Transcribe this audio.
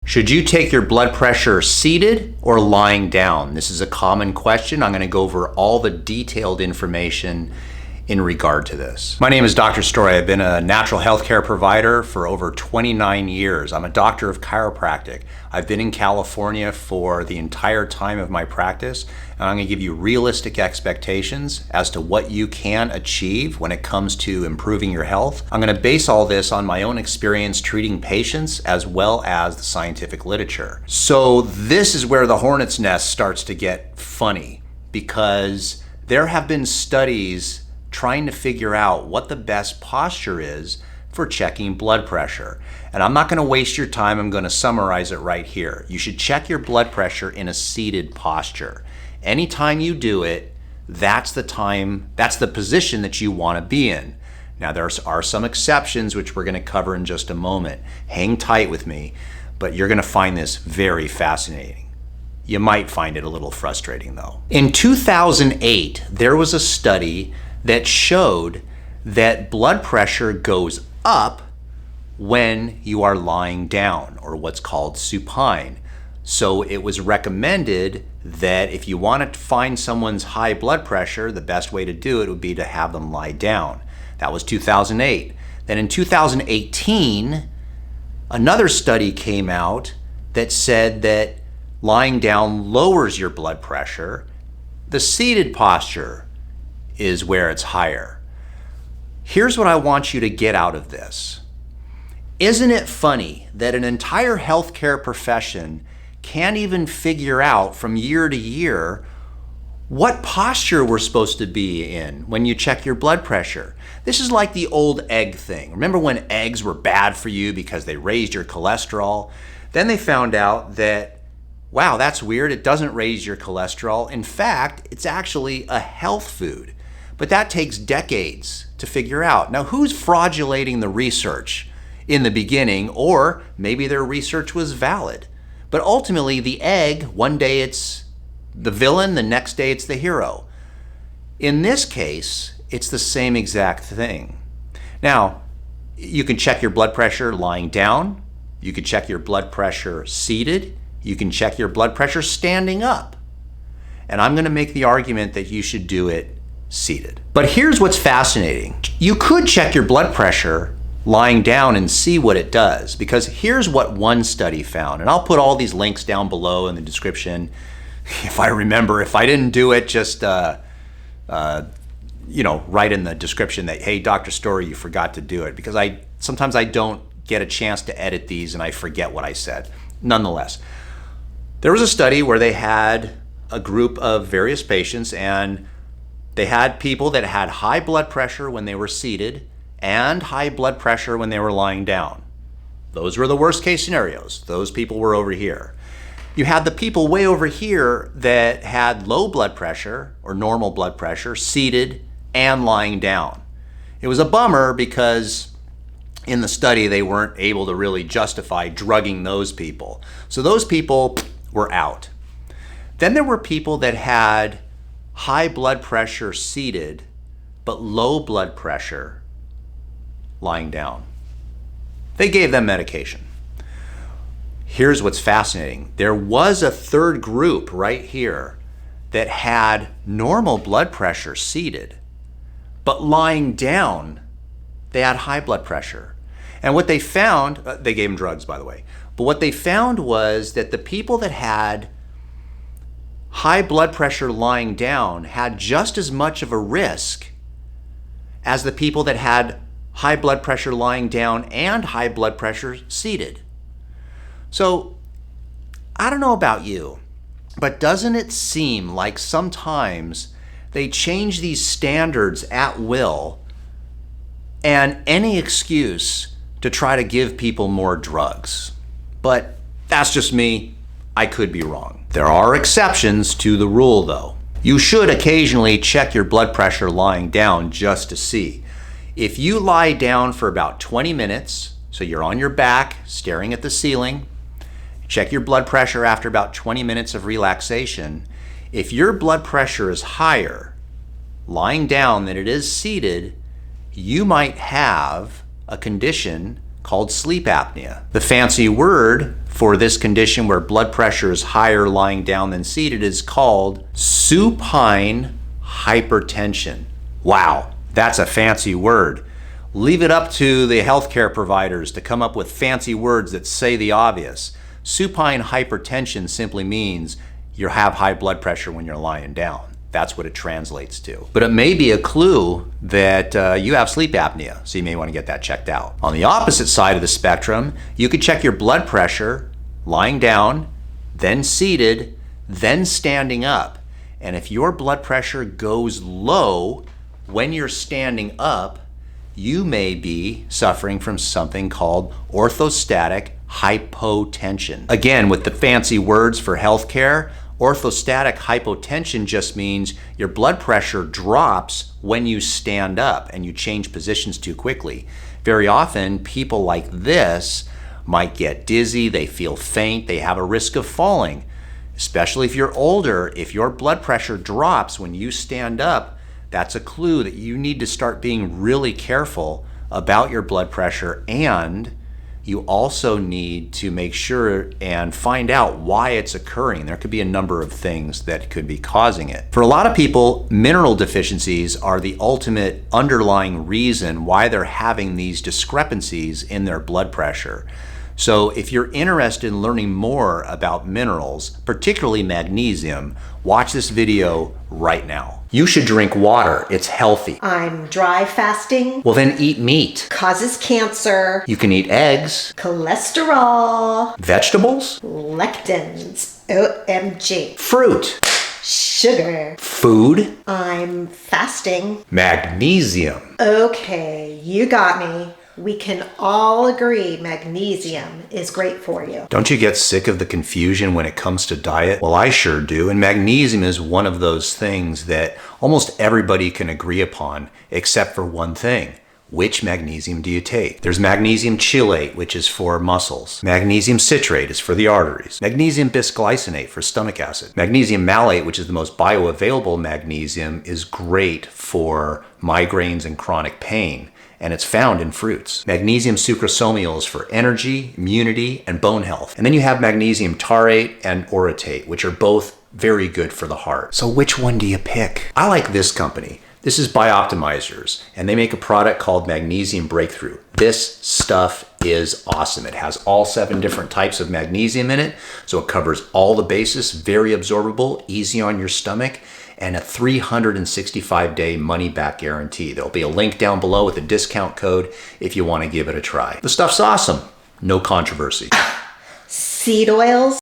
Should you take your blood pressure seated or lying down? This is a common question. I'm going to go over all the detailed information in regard to this. My name is Dr. Story. I've been a natural health care provider for over 29 years. I'm a doctor of chiropractic. I've been in California for the entire time of my practice, and I'm going to give you realistic expectations as to what you can achieve when it comes to improving your health. I'm going to base all this on my own experience treating patients as well as the scientific literature. So this is where the hornet's nest starts to get funny, because there have been studies trying to figure out what the best posture is for checking blood pressure. And I'm not going to waste your time. I'm going to summarize it right here. You should check your blood pressure in a seated posture. Anytime you do it, that's the position that you want to be in. Now, there are some exceptions, which we're going to cover in just a moment. Hang tight with me, but you're going to find this very fascinating. You might find it a little frustrating, though. In 2008, there was a study that showed that blood pressure goes up when you are lying down, or what's called supine. So it was recommended that if you want to find someone's high blood pressure, the best way to do it would be to have them lie down. That was 2008. Then in 2018, another study came out that said that lying down lowers your blood pressure. The seated posture is where it's higher. Here's what I want you to get out of this. Isn't it funny that an entire healthcare profession can't even figure out from year to year what posture we're supposed to be in when you check your blood pressure? This is like the old egg thing. Remember when eggs were bad for you because they raised your cholesterol? Then they found out that, wow, that's weird. It doesn't raise your cholesterol. In fact, it's actually a health food. But that takes decades to figure out. Now, who's fraudulating the research in the beginning? Or maybe their research was valid. But ultimately, the egg, one day it's the villain, the next day it's the hero. In this case, it's the same exact thing. Now, you can check your blood pressure lying down. You can check your blood pressure seated. You can check your blood pressure standing up. And I'm going to make the argument that you should do it seated. But here's what's fascinating. You could check your blood pressure lying down and see what it does, because here's what one study found. And I'll put all these links down below in the description. If I remember, if I didn't do it, just write in the description that, hey, Dr. Story, you forgot to do it, because sometimes I don't get a chance to edit these and I forget what I said. Nonetheless, there was a study where they had a group of various patients, and they had people that had high blood pressure when they were seated and high blood pressure when they were lying down. Those were the worst case scenarios. Those people were over here. You had the people way over here that had low blood pressure or normal blood pressure, seated and lying down. It was a bummer because in the study they weren't able to really justify drugging those people. So those people were out. Then there were people that had high blood pressure seated, but low blood pressure lying down. They gave them medication. Here's what's fascinating. There was a third group right here that had normal blood pressure seated, but lying down, they had high blood pressure. And what they found, they gave them drugs, by the way, but what they found was that the people that had high blood pressure lying down had just as much of a risk as the people that had high blood pressure lying down and high blood pressure seated. So, I don't know about you, but doesn't it seem like sometimes they change these standards at will and any excuse to try to give people more drugs? But that's just me. I could be wrong. There are exceptions to the rule, though. You should occasionally check your blood pressure lying down just to see. If you lie down for about 20 minutes, so you're on your back staring at the ceiling, check your blood pressure after about 20 minutes of relaxation. If your blood pressure is higher lying down than it is seated, you might have a condition called sleep apnea. The fancy word for this condition where blood pressure is higher lying down than seated is called supine hypertension. Wow, that's a fancy word. Leave it up to the healthcare providers to come up with fancy words that say the obvious. Supine hypertension simply means you have high blood pressure when you're lying down. That's what it translates to. But it may be a clue that you have sleep apnea, so you may want to get that checked out. On the opposite side of the spectrum, you could check your blood pressure lying down, then seated, then standing up. And if your blood pressure goes low when you're standing up, you may be suffering from something called orthostatic hypotension. Again, with the fancy words for healthcare, orthostatic hypotension just means your blood pressure drops when you stand up and you change positions too quickly. Very often, people like this might get dizzy, they feel faint, they have a risk of falling. Especially if you're older, if your blood pressure drops when you stand up, that's a clue that you need to start being really careful about your blood pressure, and you also need to make sure and find out why it's occurring. There could be a number of things that could be causing it. For a lot of people, mineral deficiencies are the ultimate underlying reason why they're having these discrepancies in their blood pressure. So if you're interested in learning more about minerals, particularly magnesium, watch this video right now. You should drink water. It's healthy. I'm dry fasting. Well, then eat meat. Causes cancer. You can eat eggs. Cholesterol. Vegetables. Lectins. OMG. Fruit. Sugar. Food. I'm fasting. Magnesium. Okay, you got me. We can all agree magnesium is great for you. Don't you get sick of the confusion when it comes to diet? Well, I sure do. And magnesium is one of those things that almost everybody can agree upon, except for one thing. Which magnesium do you take? There's magnesium chelate, which is for muscles. Magnesium citrate is for the arteries. Magnesium bisglycinate for stomach acid. Magnesium malate, which is the most bioavailable magnesium, is great for migraines and chronic pain, and it's found in fruits. Magnesium sucrosomial is for energy, immunity, and bone health. And then you have magnesium taurate and orotate, which are both very good for the heart. So which one do you pick? I like this company. This is Bioptimizers, and they make a product called Magnesium Breakthrough. This stuff is awesome. It has all 7 different types of magnesium in it, so it covers all the bases, very absorbable, easy on your stomach, and a 365-day money-back guarantee. There'll be a link down below with a discount code if you want to give it a try. The stuff's awesome. No controversy. Seed oils.